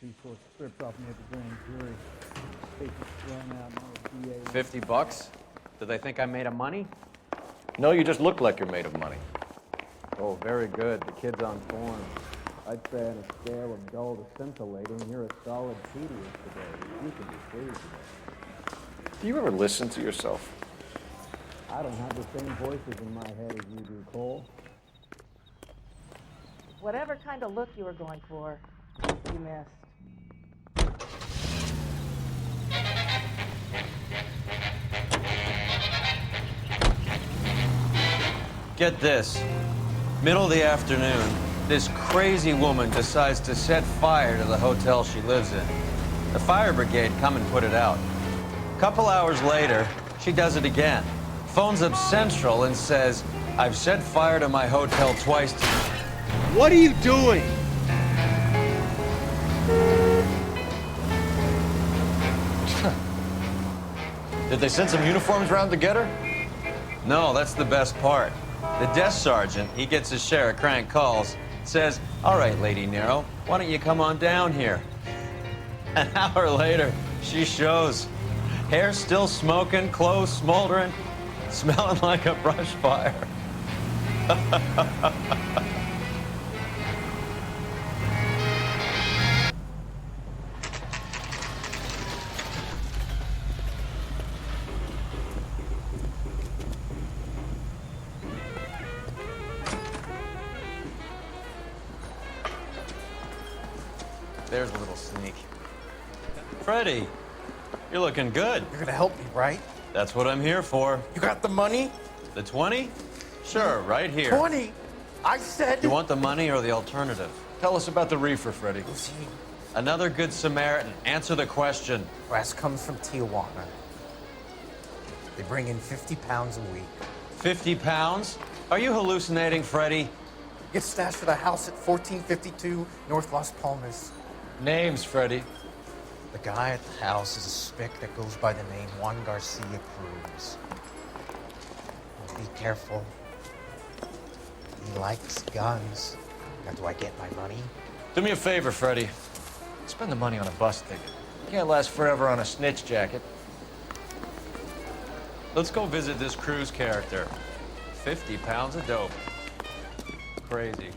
before it stripped off near the grand jury. Patient's thrown out, no DA. 50 bucks? Do they think I'm made of money? No, you just look like you're made of money. Oh, very good. The kid's on form. I'd say on a scale of dull to scintillating, you're a solid tedious today. You can be pleased today. Do you ever listen to yourself? I don't have the same voices in my head as you do, Cole. Whatever kind of look you were going for, you missed. Get this. Middle of the afternoon, this crazy woman decides to set fire to the hotel she lives in. The fire brigade come and put it out. A couple hours later, she does it again. Phones up Central and says, I've set fire to my hotel twice today. What are you doing? Did they send some uniforms around to get her? No, that's the best part. The desk sergeant, he gets his share of crank calls, says, all right, Lady Nero, why don't you come on down here? An hour later, she shows. Hair still smoking, clothes smoldering, smelling like a brush fire. There's a little sneak. Freddie, you're looking good. You're gonna help me, right? That's what I'm here for. You got the money? The 20? Sure, right here. 20? I said... You want the money or the alternative? Tell us about the reefer, Freddie. Who's he? Another good Samaritan. Answer the question. Brass comes from Tijuana. They bring in 50 pounds a week. 50 pounds? Are you hallucinating, Freddie? Get stashed at a house at 1452 North Las Palmas. Names, Freddie. The guy at the house is a spick that goes by the name Juan Garcia Cruz. Well, be careful. He likes guns. Now, do I get my money? Do me a favor, Freddie. Spend the money on a bus ticket. You can't last forever on a snitch jacket. Let's go visit this Cruz character. 50 pounds of dope. Crazy.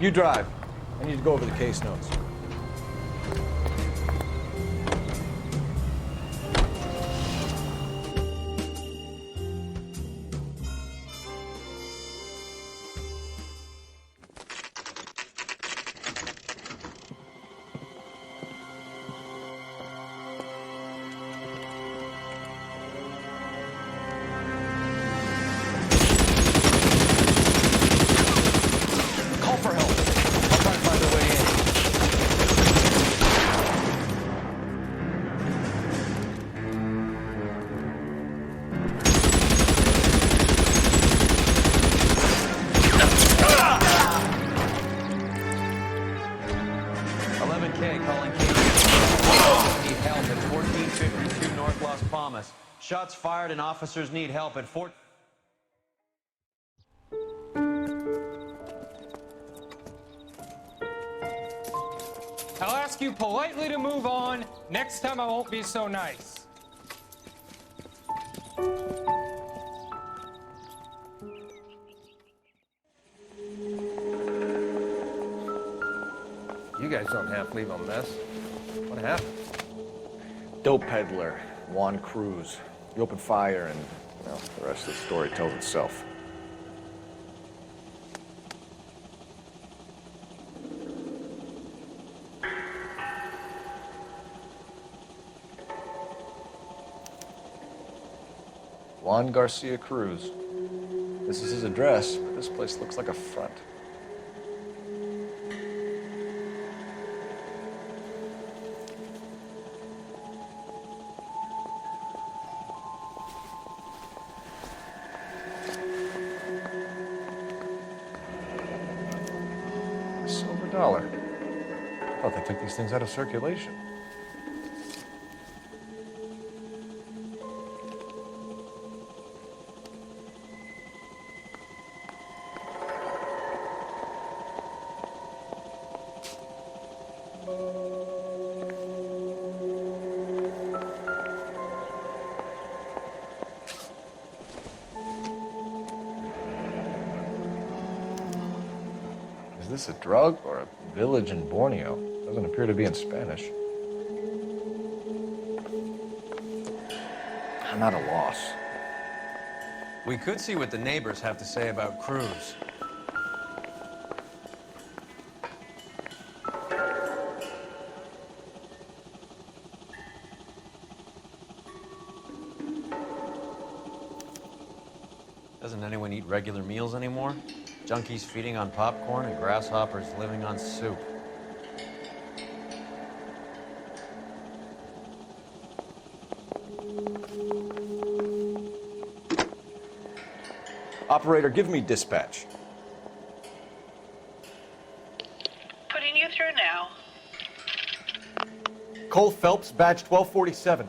You drive. I need to go over the case notes. Call for help. I'll try to find a way in. $11K calling Tegi. Need help at 1452 North Las Palmas. Shots fired and officers need help at Fort. I'll ask you politely to move on. Next time I won't be so nice. You guys don't half leave a mess. What happened? Dope peddler, Juan Cruz. He opened fire and, well, the rest of the story tells itself. Juan Garcia Cruz. This is his address, but this place looks like a front. $1 silver. I thought they took these things out of circulation. Is this a drug or a village in Borneo? Doesn't appear to be in Spanish. I'm at a loss. We could see what the neighbors have to say about Cruz. Doesn't anyone eat regular meals anymore? Junkies feeding on popcorn and grasshoppers living on soup. Operator, give me dispatch. Putting you through now. Cole Phelps, badge 1247.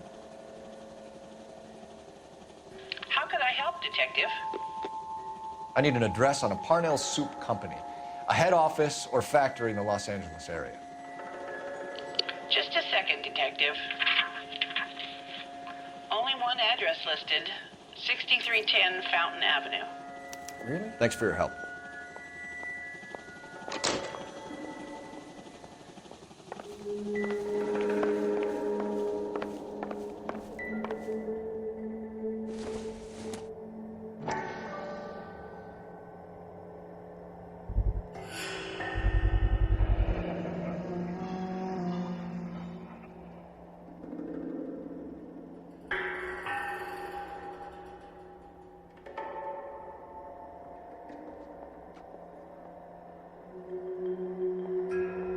How could I help, Detective? I need an address on a Parnell Soup Company, a head office or factory in the Los Angeles area. Just a second, Detective. Only one address listed, 6310 Fountain Avenue. Really? Thanks for your help.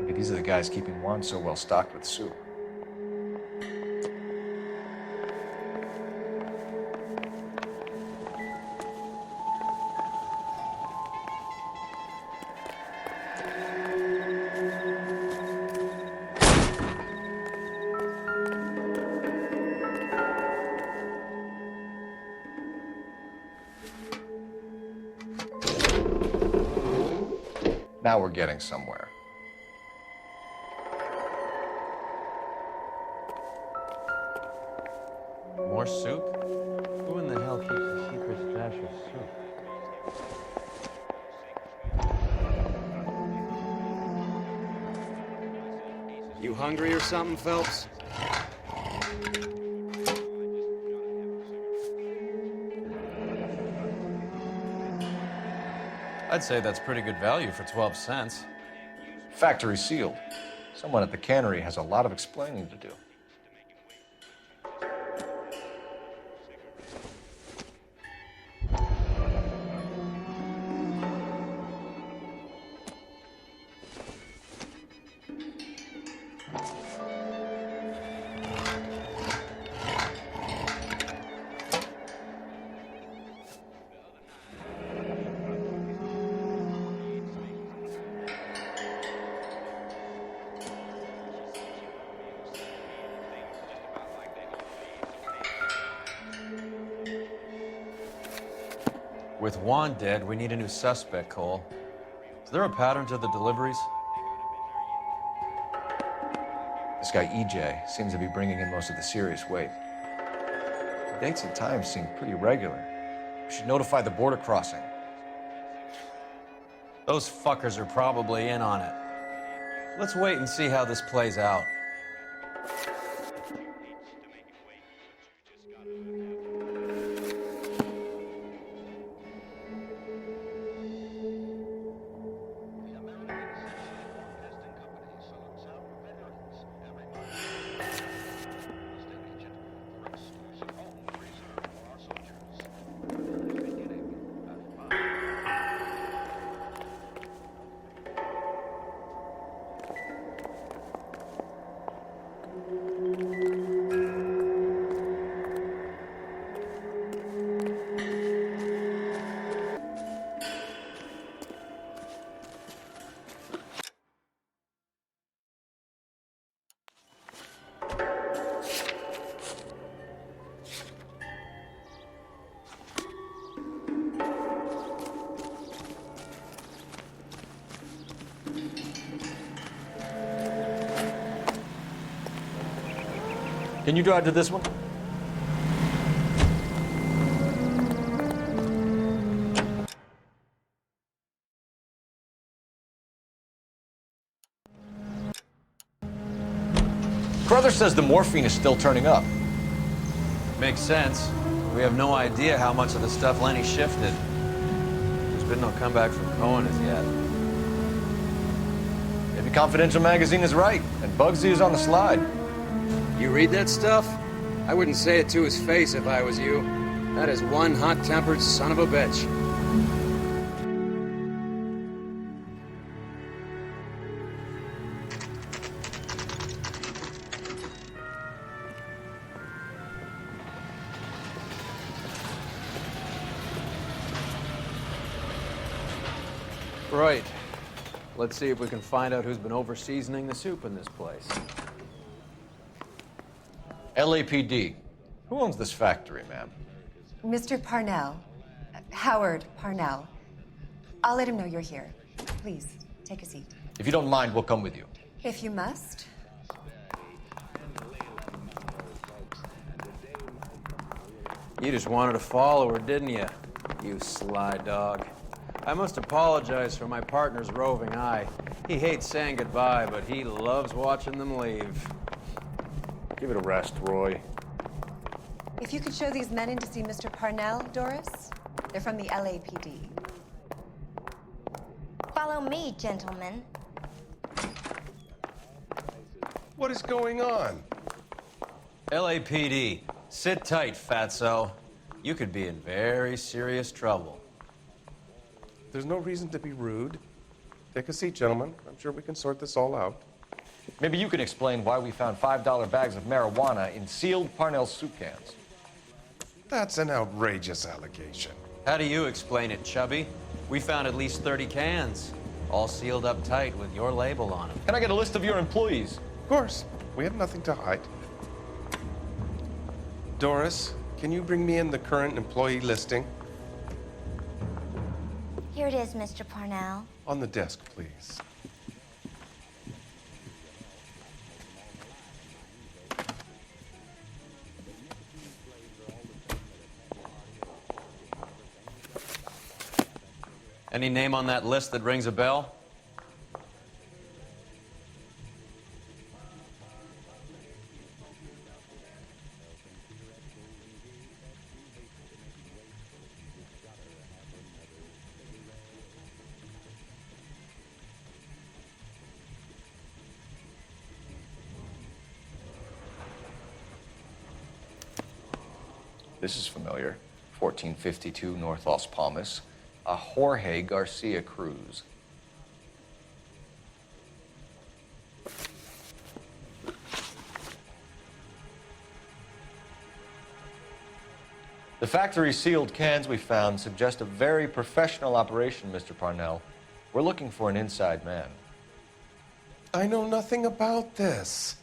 Maybe these are the guys keeping Juan so well stocked with soup. Now we're getting somewhere. More soup? Who in the hell keeps a secret stash of soup? You hungry or something, Phelps? I'd say that's pretty good value for 12 cents. Factory sealed. Someone at the cannery has a lot of explaining to do. With Juan dead, we need a new suspect, Cole. Is there a pattern to the deliveries? This guy EJ seems to be bringing in most of the serious weight. The dates and times seem pretty regular. We should notify the border crossing. Those fuckers are probably in on it. Let's wait and see how this plays out. Can you drive to this one? Brother says the morphine is still turning up. Makes sense. We have no idea how much of the stuff Lenny shifted. There's been no comeback from Cohen as yet. Maybe Confidential magazine is right, and Bugsy is on the slide. You read that stuff? I wouldn't say it to his face if I was you. That is one hot-tempered son of a bitch. Right. Let's see if we can find out who's been over-seasoning the soup in this place. LAPD. Who owns this factory, ma'am? Mr. Parnell. Howard Parnell. I'll let him know you're here. Please, take a seat. If you don't mind, we'll come with you. If you must. You just wanted to follow her, didn't you? You sly dog. I must apologize for my partner's roving eye. He hates saying goodbye, but he loves watching them leave. Give it a rest, Roy. If you could show these men in to see Mr. Parnell, Doris. They're from the LAPD. Follow me, gentlemen. What is going on? LAPD, sit tight, fatso. You could be in very serious trouble. There's no reason to be rude. Take a seat, gentlemen. I'm sure we can sort this all out. Maybe you can explain why we found $5 bags of marijuana in sealed Parnell soup cans. That's an outrageous allegation. How do you explain it, Chubby? We found at least 30 cans, all sealed up tight with your label on them. Can I get a list of your employees? Of course. We have nothing to hide. Doris, can you bring me in the current employee listing? Here it is, Mr. Parnell. On the desk, please. Any name on that list that rings a bell? This is familiar. 1452 North Las Palmas. A Jorge Garcia Cruz. The factory sealed cans we found suggest a very professional operation, Mr. Parnell. We're looking for an inside man. I know nothing about this.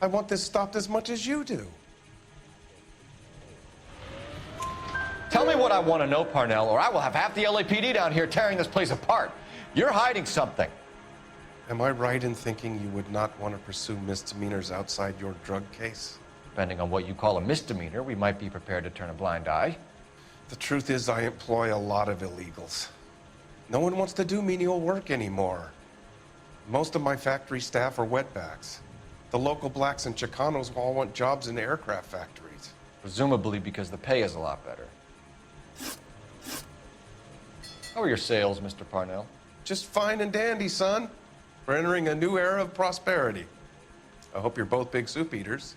I want this stopped as much as you do. Tell me what I want to know, Parnell, or I will have half the LAPD down here tearing this place apart. You're hiding something. Am I right in thinking you would not want to pursue misdemeanors outside your drug case? Depending on what you call a misdemeanor, we might be prepared to turn a blind eye. The truth is, I employ a lot of illegals. No one wants to do menial work anymore. Most of my factory staff are wetbacks. The local blacks and Chicanos all want jobs in aircraft factories. Presumably because the pay is a lot better. How are your sales, Mr. Parnell? Just fine and dandy, son. We're entering a new era of prosperity. I hope you're both big soup eaters.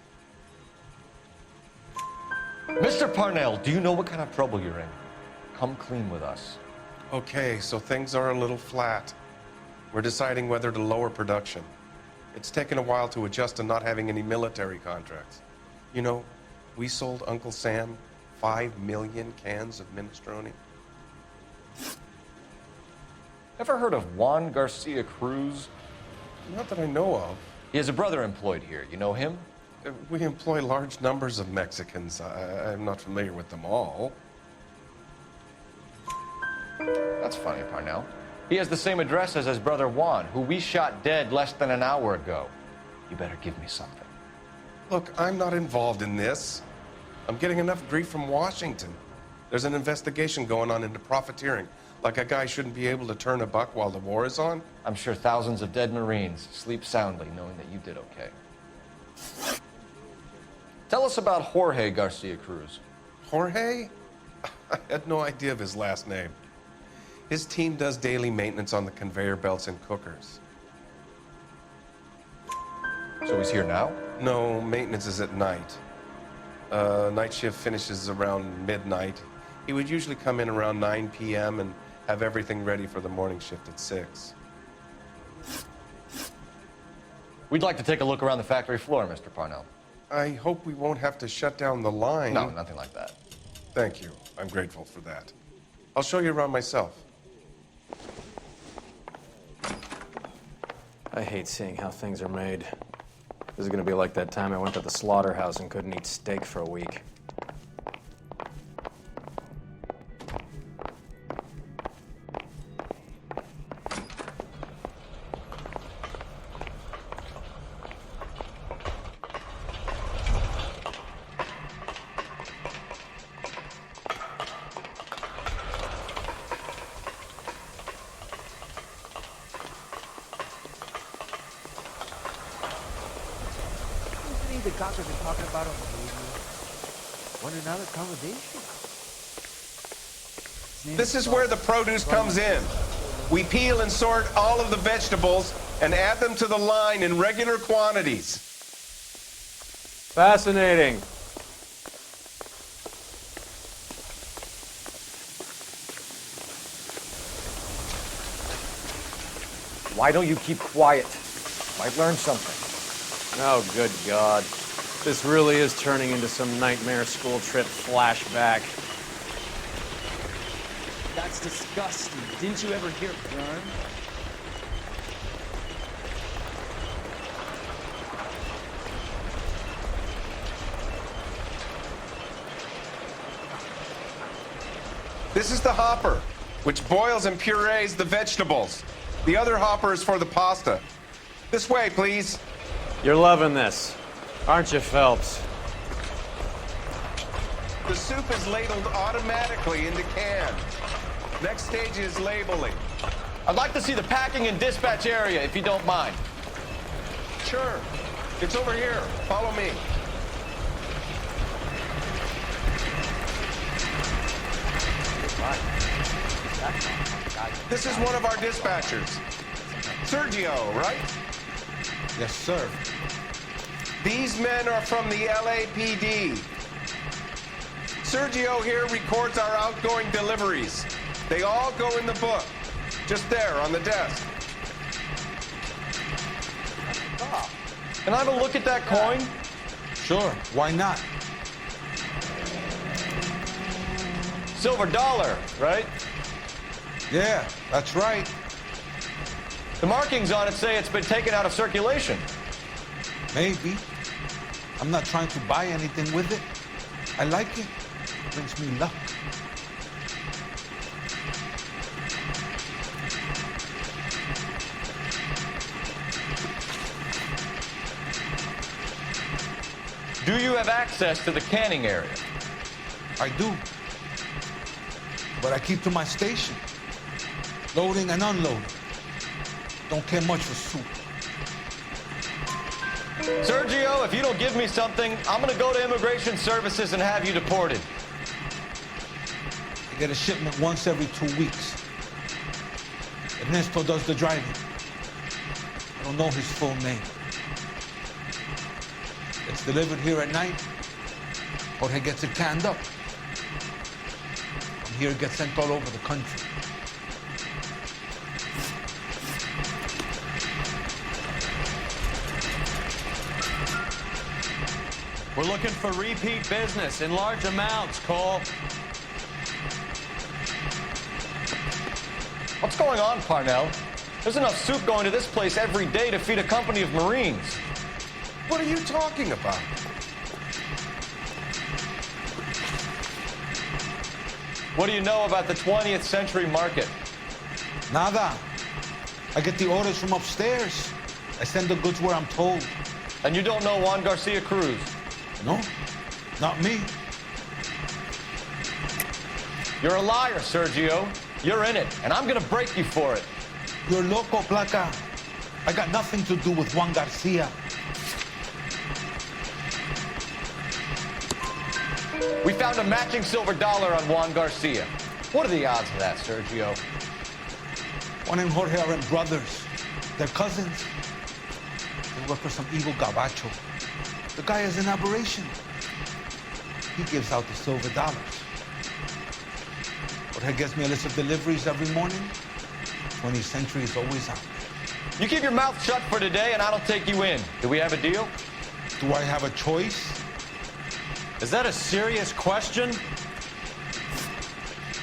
Mr. Parnell, do you know what kind of trouble you're in? Come clean with us. Okay, so things are a little flat. We're deciding whether to lower production. It's taken a while to adjust to not having any military contracts. You know, we sold Uncle Sam 5 million cans of minestrone. Ever heard of Juan Garcia Cruz? Not that I know of. He has a brother employed here. You know him? We employ large numbers of Mexicans. I'm not familiar with them all. That's funny, Parnell. He has the same address as his brother Juan, who we shot dead less than an hour ago. You better give me something. Look, I'm not involved in this. I'm getting enough grief from Washington. There's an investigation going on into profiteering. Like a guy shouldn't be able to turn a buck while the war is on. I'm sure thousands of dead Marines sleep soundly knowing that you did okay. Tell us about Jorge Garcia Cruz. Jorge? I had no idea of his last name. His team does daily maintenance on the conveyor belts and cookers. So he's here now? No, maintenance is at night. Night shift finishes around midnight. He would usually come in around 9 p.m. and have everything ready for the morning shift at 6. We'd like to take a look around the factory floor, Mr. Parnell. I hope we won't have to shut down the line. No, nothing like that. Thank you. I'm grateful for that. I'll show you around myself. I hate seeing how things are made. This is gonna be like that time I went to the slaughterhouse and couldn't eat steak for a week. The cops have been talking about on the radio. Want another conversation? This is where the produce comes in. We peel and sort all of the vegetables and add them to the line in regular quantities. Fascinating. Why don't you keep quiet? Might learn something. Oh, good God. This really is turning into some nightmare school trip flashback. That's disgusting. Didn't you ever hear burn? This is the hopper, which boils and purees the vegetables. The other hopper is for the pasta. This way, please. You're loving this, aren't you, Phelps? The soup is ladled automatically into cans. Next stage is labeling. I'd like to see the packing and dispatch area, if you don't mind. Sure. It's over here. Follow me. This is one of our dispatchers. Sergio, right? Yes, sir. These men are from the LAPD. Sergio here records our outgoing deliveries. They all go in the book, just there on the desk. Can I have a look at that coin? Sure, why not? Silver dollar, right? Yeah, that's right. The markings on it say it's been taken out of circulation. Maybe. I'm not trying to buy anything with it. I like it. Brings me luck. Do you have access to the canning area? I do. But I keep to my station. Loading and unloading. Don't care much for soup. Sergio, if you don't give me something, I'm gonna go to Immigration Services and have you deported. I get a shipment once every 2 weeks. Ernesto does the driving. I don't know his full name. It's delivered here at night. Jorge gets it canned up. From here it gets sent all over the country. We're looking for repeat business in large amounts, Cole. What's going on, Parnell? There's enough soup going to this place every day to feed a company of Marines. What are you talking about? What do you know about the 20th century market? Nada. I get the orders from upstairs. I send the goods where I'm told. And you don't know Juan Garcia Cruz? No, not me. You're a liar, Sergio. You're in it, and I'm gonna break you for it. You're loco, Placa. I got nothing to do with Juan Garcia. We found a matching silver dollar on Juan Garcia. What are the odds of that, Sergio? Juan and Jorge aren't brothers. They're cousins. They work for some evil gabacho. The guy is an aberration. He gives out the silver dollars. Jorge gets me a list of deliveries every morning. 20th Century is always out. You keep your mouth shut for today, and I don't take you in. Do we have a deal? Do I have a choice? Is that a serious question?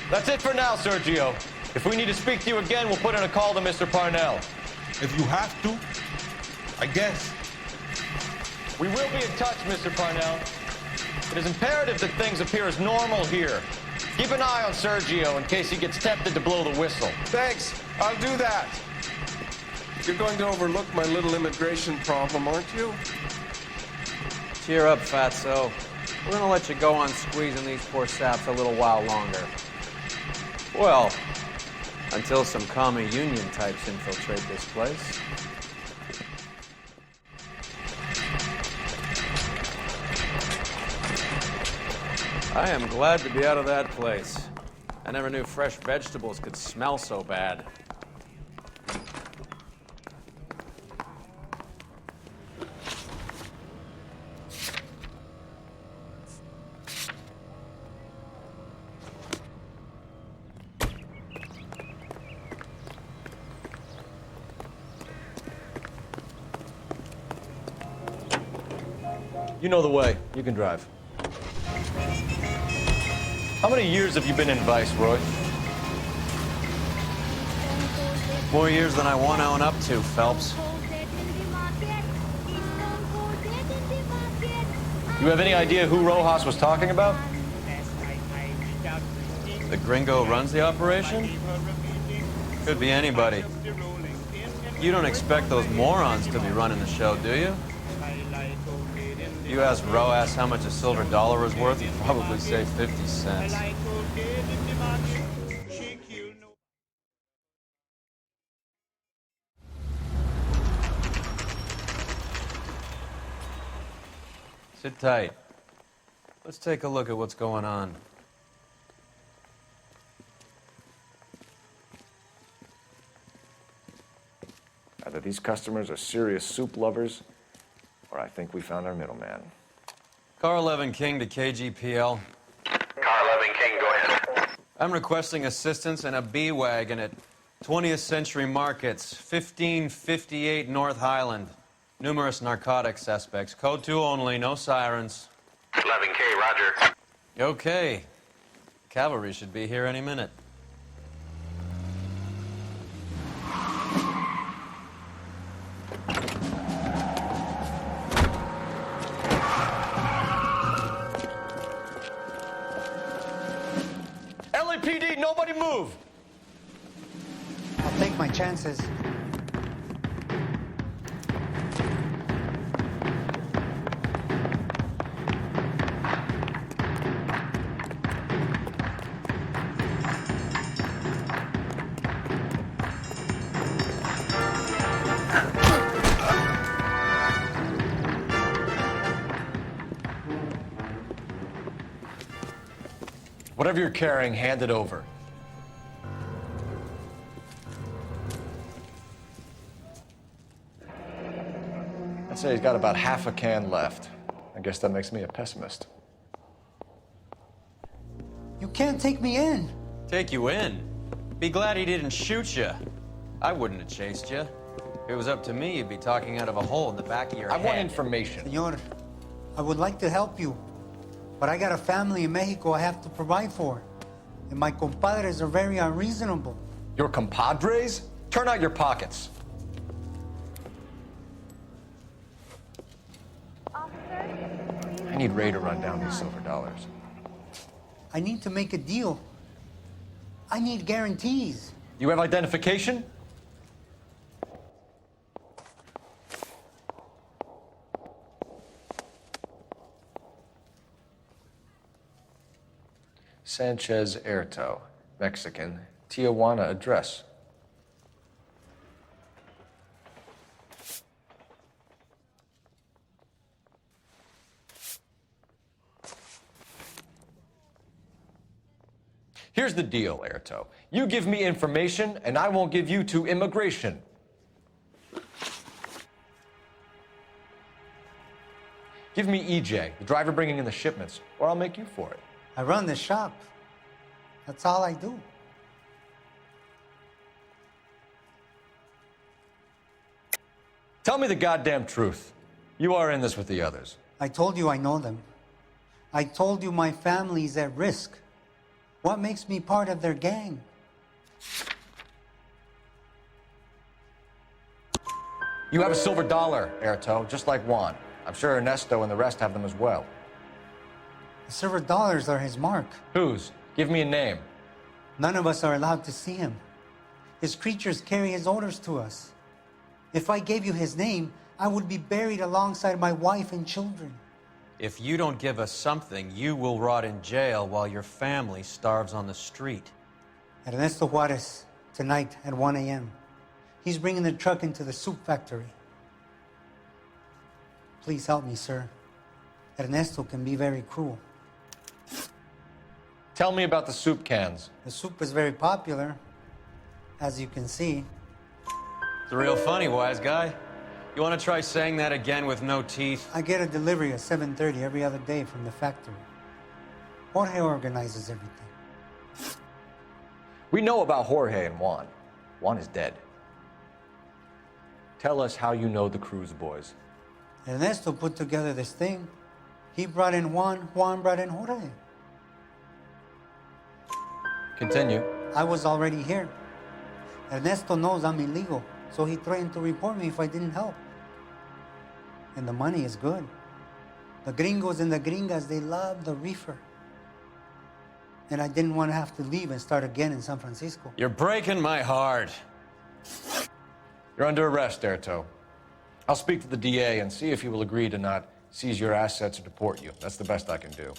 That's it for now, Sergio. If we need to speak to you again, we'll put in a call to Mr. Parnell. If you have to, I guess. We will be in touch, Mr. Parnell. It is imperative that things appear as normal here. Keep an eye on Sergio in case he gets tempted to blow the whistle. Thanks. I'll do that. You're going to overlook my little immigration problem, aren't you? Cheer up, fatso. We're gonna let you go on squeezing these poor saps a little while longer. Well, until some commie union types infiltrate this place. I am glad to be out of that place. I never knew fresh vegetables could smell so bad. You know the way. You can drive. How many years have you been in Vice, Roy? More years than I want to own up to, Phelps. You have any idea who Rojas was talking about? The gringo runs the operation? Could be anybody. You don't expect those morons to be running the show, do you? If you asked Rojas how much a silver dollar was worth, he'd probably say 50 cents. Sit tight. Let's take a look at what's going on. Either these customers are serious soup lovers, or I think we found our middleman. Car 11 King to KGPL. Car 11 King, go ahead. I'm requesting assistance in a B-Wagon at 20th Century Markets, 1558 North Highland. Numerous narcotic suspects. Code 2 only, no sirens. 11K, roger. Okay. Cavalry should be here any minute. LAPD, nobody move! I'll take my chances. Whatever you're carrying, hand it over. I'd say he's got about half a can left. I guess that makes me a pessimist. You can't take me in. Take you in? Be glad he didn't shoot you. I wouldn't have chased you. If it was up to me, you'd be talking out of a hole in the back of your head. I want information. Senor, I would like to help you, but I got a family in Mexico I have to provide for. And my compadres are very unreasonable. Your compadres? Turn out your pockets. I need Ray to run down these silver dollars. I need to make a deal. I need guarantees. You have identification? Sanchez Erto, Mexican, Tijuana address. Here's the deal, Erto. You give me information, and I won't give you to immigration. Give me EJ, the driver bringing in the shipments, or I'll make you for it. I run the shop. That's all I do. Tell me the goddamn truth. You are in this with the others. I told you I know them. I told you my family's at risk. What makes me part of their gang? You have a silver dollar, Erto, just like Juan. I'm sure Ernesto and the rest have them as well. The silver dollars are his mark. Whose? Give me a name. None of us are allowed to see him. His creatures carry his orders to us. If I gave you his name, I would be buried alongside my wife and children. If you don't give us something, you will rot in jail while your family starves on the street. Ernesto Juarez, tonight at 1 a.m. He's bringing the truck into the soup factory. Please help me, sir. Ernesto can be very cruel. Tell me about the soup cans. The soup is very popular, as you can see. It's real funny, wise guy. You want to try saying that again with no teeth? I get a delivery at 7:30 every other day from the factory. Jorge organizes everything. We know about Jorge and Juan. Juan is dead. Tell us how you know the Cruz boys. Ernesto put together this thing. He brought in Juan, Juan brought in Jorge. Continue. I was already here. Ernesto knows I'm illegal, so he threatened to report me if I didn't help. And the money is good. The gringos and the gringas, they love the reefer. And I didn't want to have to leave and start again in San Francisco. You're breaking my heart. You're under arrest, Erto. I'll speak to the DA and see if he will agree to not seize your assets or deport you. That's the best I can do.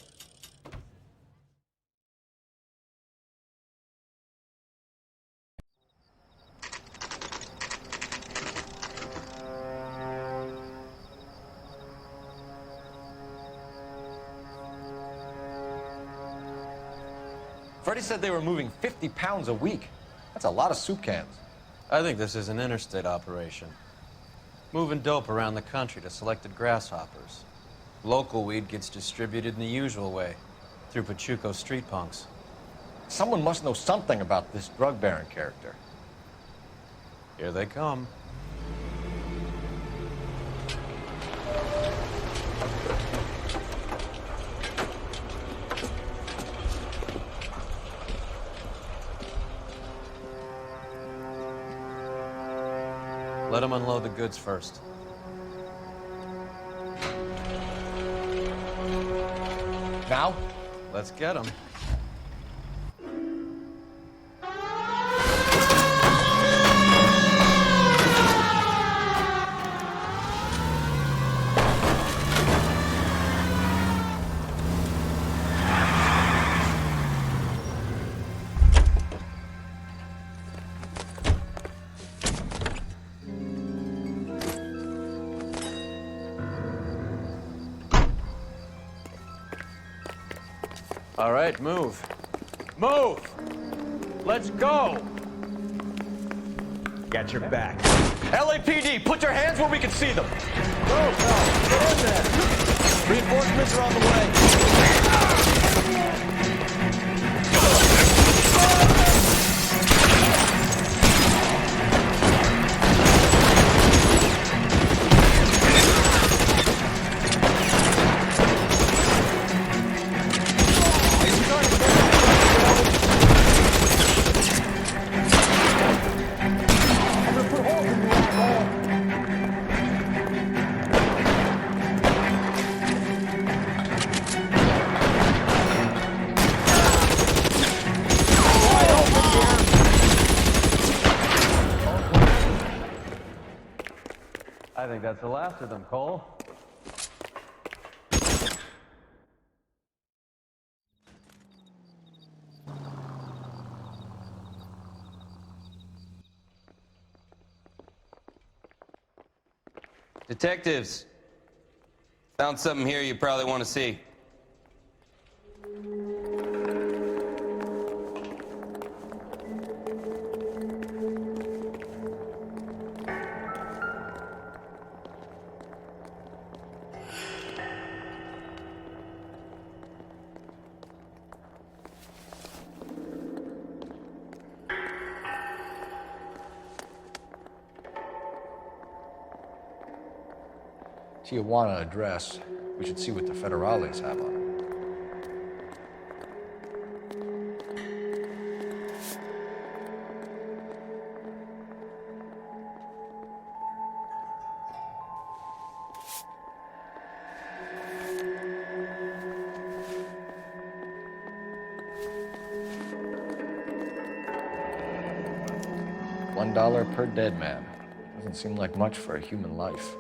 Freddie said they were moving 50 pounds a week. That's a lot of soup cans. I think this is an interstate operation. Moving dope around the country to selected grasshoppers. Local weed gets distributed in the usual way, through Pachuco street punks. Someone must know something about this drug baron character. Here they come. Let them unload the goods first. Now? Let's get them. All right, move. Move! Let's go! Got your back. LAPD, put your hands where we can see them. Go, get in there. Reinforcements are on the way. I think that's the last of them, Cole. Detectives, found something here you probably want to see. Tijuana address. We should see what the federales have on it. $1 per dead man. Doesn't seem like much for a human life.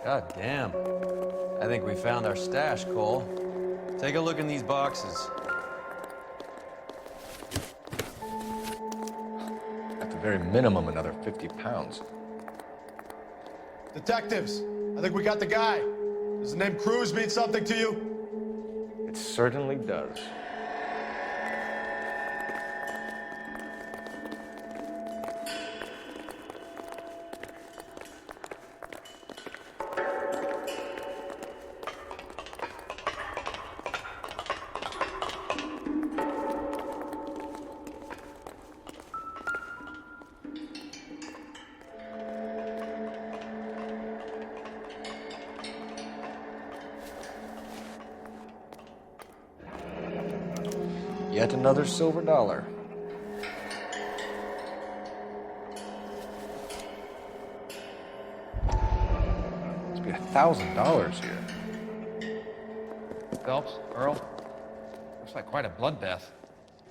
God damn. I think we found our stash, Cole. Take a look in these boxes. At the very minimum, another 50 pounds. Detectives, I think we got the guy. Does the name Cruz mean something to you? It certainly does. Yet another silver dollar. Must be $1,000 here. Phelps, Earl, looks like quite a bloodbath.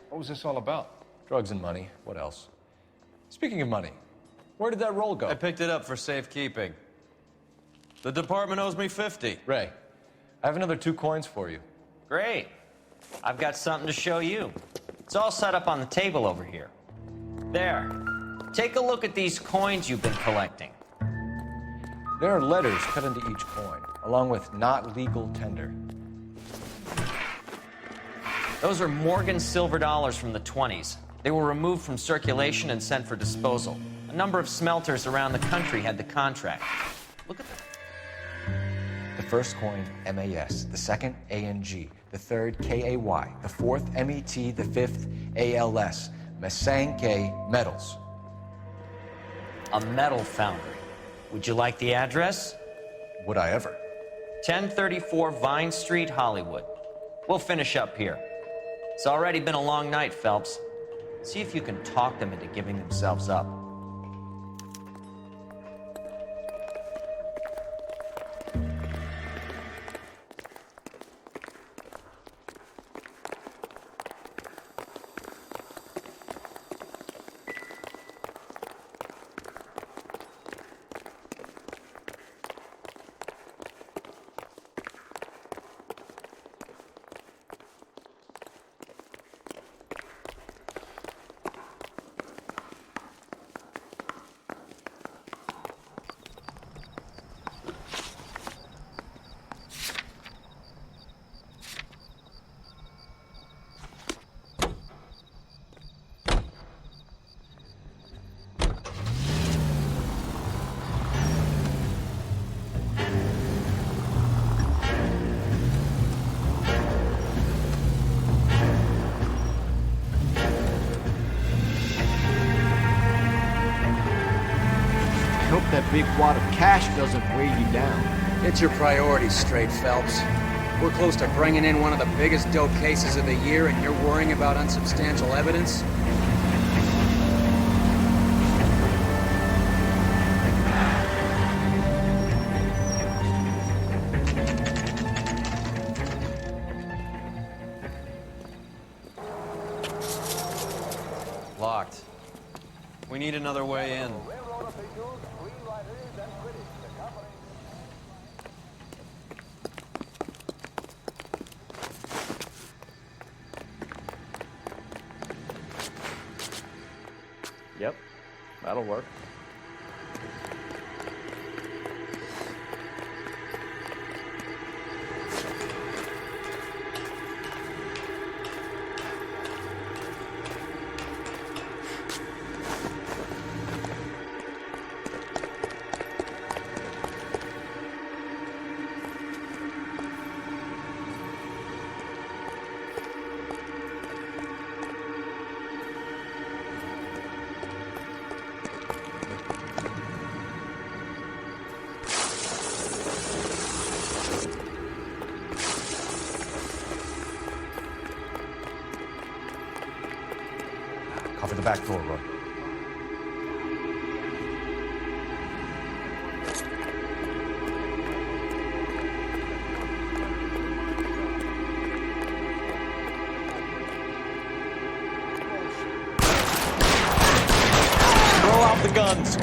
What was this all about? Drugs and money. What else? Speaking of money, where did that roll go? I picked it up for safekeeping. The department owes me 50. Ray, I have another 2 coins for you. Great. I've got something to show you. It's all set up on the table over here. There. Take a look at these coins you've been collecting. There are letters cut into each coin, along with not legal tender. Those are Morgan silver dollars from the 20s. They were removed from circulation and sent for disposal. A number of smelters around the country had the contract. Look at them. The first coin, MAS. The second, ANG. The third, KAY. The fourth, MET. The fifth, ALS. Masanke Metals. A metal foundry. Would you like the address? Would I ever? 1034 Vine Street, Hollywood. We'll finish up here. It's already been a long night, Phelps. See if you can talk them into giving themselves up. That big wad of cash doesn't weigh you down. Get your priorities straight, Phelps. We're close to bringing in one of the biggest dope cases of the year, and you're worrying about unsubstantial evidence? Locked. We need another way in. Yep, that'll work. Cover the back door, Roy. Throw out the guns.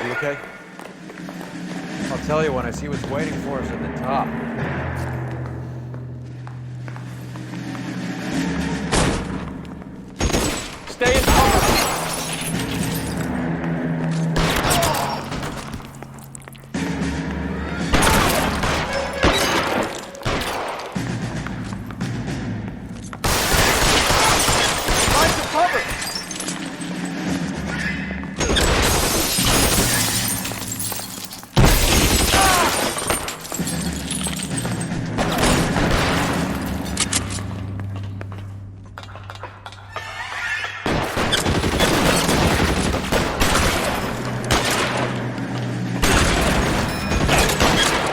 You okay? I'll tell you when I see what's waiting for us at the top. Stay in cover. Find some cover.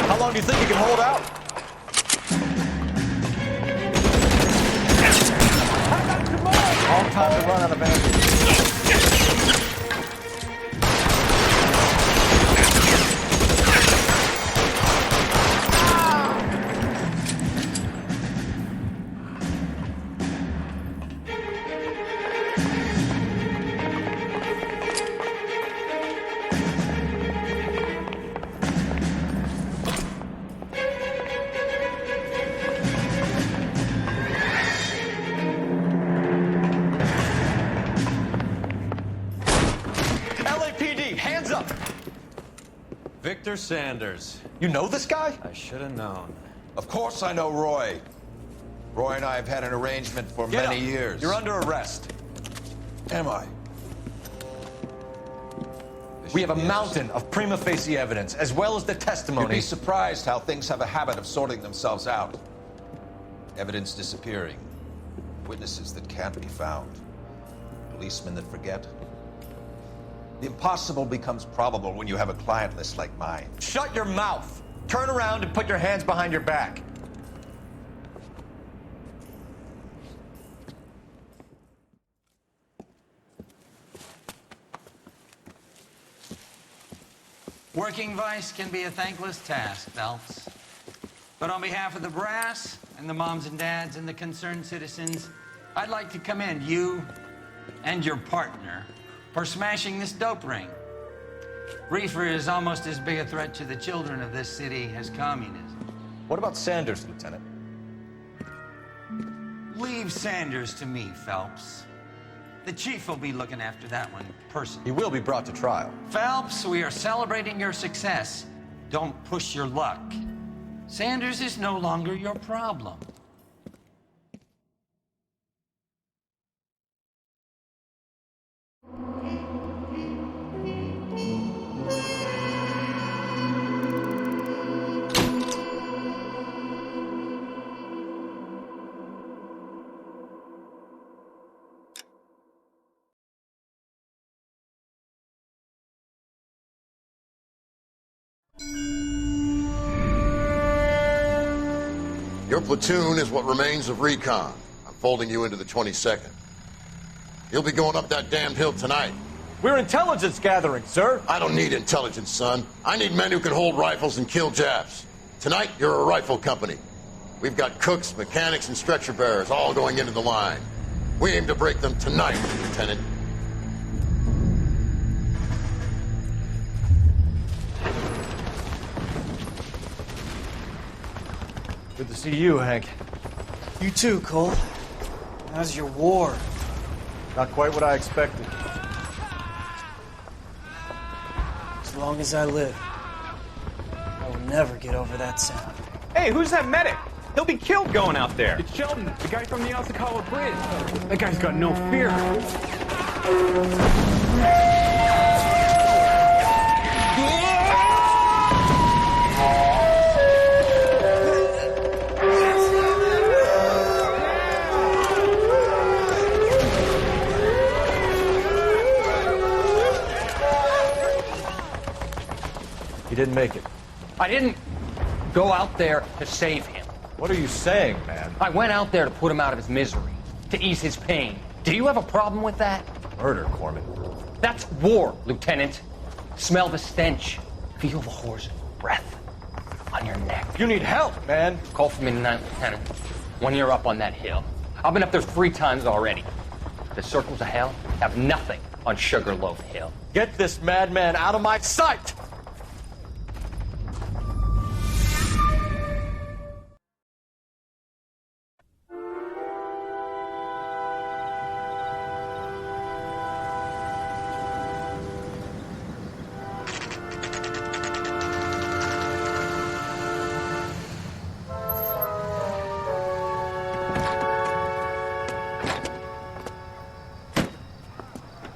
How long do you think you can hold out? Long time to run out of energy. LAPD, hands up! Victor Sanders. You know this guy? I should have known. Of course I know Roy. Roy and I have had an arrangement for Get many up. years. You're under arrest. Am I? We have a mountain of prima facie evidence, as well as the You'd testimony. be surprised how things have a habit of sorting themselves out. Evidence disappearing. Witnesses that can't be found. Policemen that forget. The impossible becomes probable when you have a client list like mine. Shut your mouth. Turn around and put your hands behind your back. Working vice can be a thankless task, Phelps. But on behalf of the brass and the moms and dads and the concerned citizens, I'd like to commend you and your partner for smashing this dope ring. Reefer is almost as big a threat to the children of this city as communism. What about Sanders, Lieutenant? Leave Sanders to me, Phelps. The chief will be looking after that one personally. He will be brought to trial. Phelps, we are celebrating your success. Don't push your luck. Sanders is no longer your problem. Your platoon is what remains of recon. I'm folding you into the 22nd. You'll be going up that damned hill tonight. We're intelligence gathering, sir. I don't need intelligence, son. I need men who can hold rifles and kill Japs. Tonight, you're a rifle company. We've got cooks, mechanics, and stretcher bearers all going into the line. We aim to break them tonight, Lieutenant. Good to see you, Hank. You too, Cole. How's your war? Not quite what I expected. As long as I live, I will never get over that sound. Hey, who's that medic? He'll be killed going out there. It's Sheldon, the guy from the Asakawa Bridge. That guy's got no fear. He didn't make it. I didn't go out there to save him. What are you saying, man? I went out there to put him out of his misery, to ease his pain. Do you have a problem with that? Murder, Corman. That's war, Lieutenant. Smell the stench. Feel the horse's breath on your neck. You need help, man. Call for me tonight, Lieutenant, when you're up on that hill. I've been up there 3 times already. The circles of hell have nothing on Sugarloaf Hill. Get this madman out of my sight!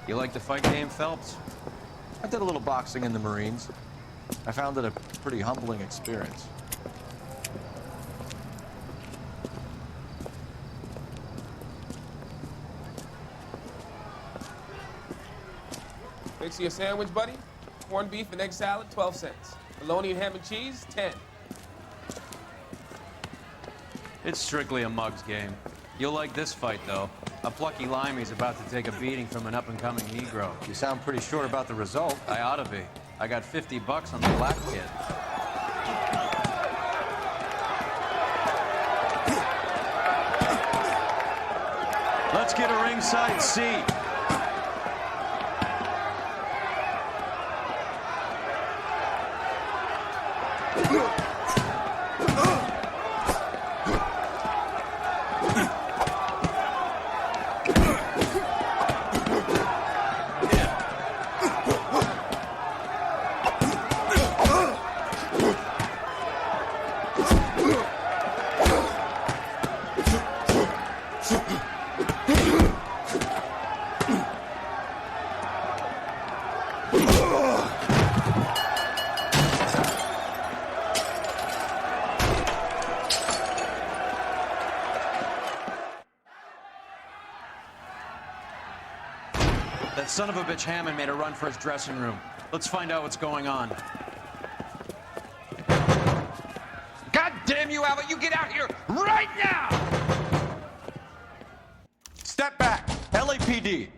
You like the fight game, Phelps? I did a little boxing in the Marines. I found it a pretty humbling experience. Fix you a sandwich, buddy? Corned beef and egg salad, 12 cents. Bologna and ham and cheese, 10. It's strictly a mug's game. You'll like this fight, though. A plucky limey's about to take a beating from an up-and-coming Negro. You sound pretty sure about the result. I ought to be. I got $50 on the black kid. Let's get a ringside seat. That son of a bitch Hammond made a run for his dressing room. Let's find out what's going on. God damn you, Albert! You get out here right now! Step back! LAPD!